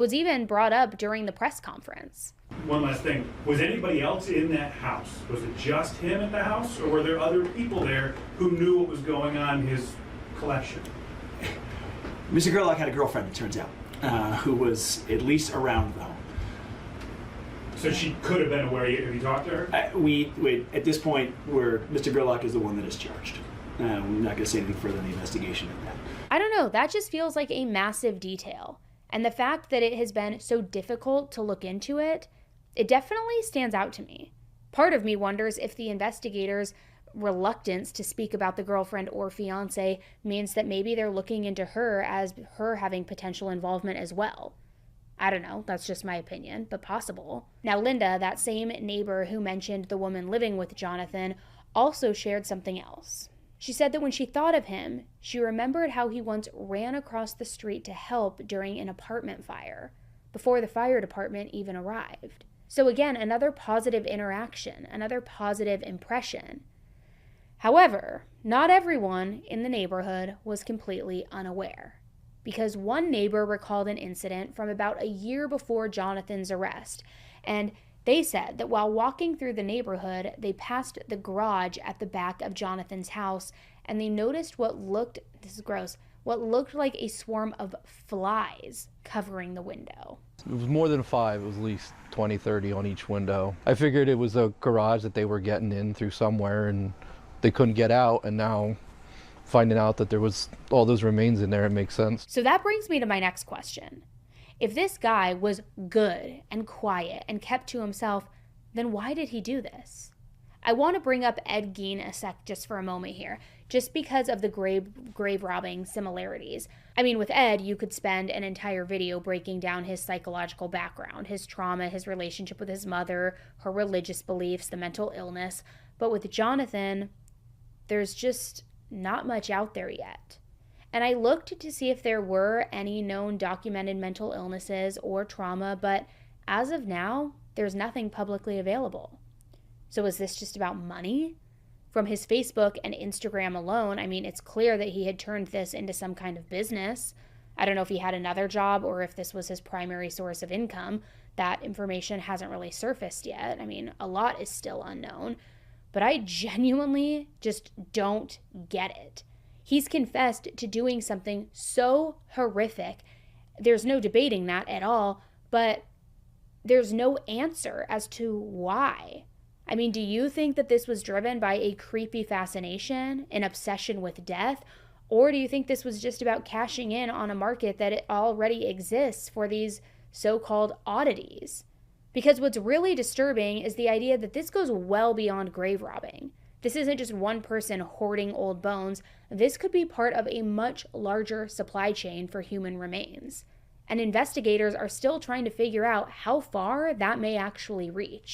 was even brought up during the press conference. One last thing, was anybody else in that house? Was it just him at the house, or were there other people there who knew what was going on in his collection? Mr. Gerlach had a girlfriend, it turns out, who was at least around the home. So she could have been aware. Have you talked to her? We at this point, Mr. Gerlach is the one that is charged. We're not going to say anything further in the investigation of that. I don't know, that just feels like a massive detail. And the fact that it has been so difficult to look into it, it definitely stands out to me. Part of me wonders if the investigators' reluctance to speak about the girlfriend or fiance means that maybe they're looking into her as her having potential involvement as well. I don't know, that's just my opinion, but possible. Now, Linda, that same neighbor who mentioned the woman living with Jonathan, also shared something else. She said that when she thought of him, she remembered how he once ran across the street to help during an apartment fire, before the fire department even arrived. So again, another positive interaction, another positive impression. However, not everyone in the neighborhood was completely unaware, because one neighbor recalled an incident from about a year before Jonathan's arrest, and they said that while walking through the neighborhood, they passed the garage at the back of Jonathan's house, and they noticed what looked like a swarm of flies covering the window. It was more than 5, it was at least 20, 30 on each window. I figured it was a garage that they were getting in through somewhere and they couldn't get out, and now finding out that there was all those remains in there, it makes sense. So that brings me to my next question. If this guy was good and quiet and kept to himself, then why did he do this? I want to bring up Ed Gein a sec just for a moment here, just because of the grave robbing similarities. I mean, with Ed, you could spend an entire video breaking down his psychological background, his trauma, his relationship with his mother, her religious beliefs, the mental illness. But with Jonathan, there's just not much out there yet. And I looked to see if there were any known documented mental illnesses or trauma, but as of now, there's nothing publicly available. So is this just about money? From his Facebook and Instagram alone, I mean, it's clear that he had turned this into some kind of business. I don't know if he had another job or if this was his primary source of income. That information hasn't really surfaced yet. I mean, a lot is still unknown, but I genuinely just don't get it. He's confessed to doing something so horrific. There's no debating that at all, but there's no answer as to why. I mean, do you think that this was driven by a creepy fascination, an obsession with death, or do you think this was just about cashing in on a market that it already exists for these so-called oddities? Because what's really disturbing is the idea that this goes well beyond grave robbing. This isn't just one person hoarding old bones. This could be part of a much larger supply chain for human remains. And investigators are still trying to figure out how far that may actually reach.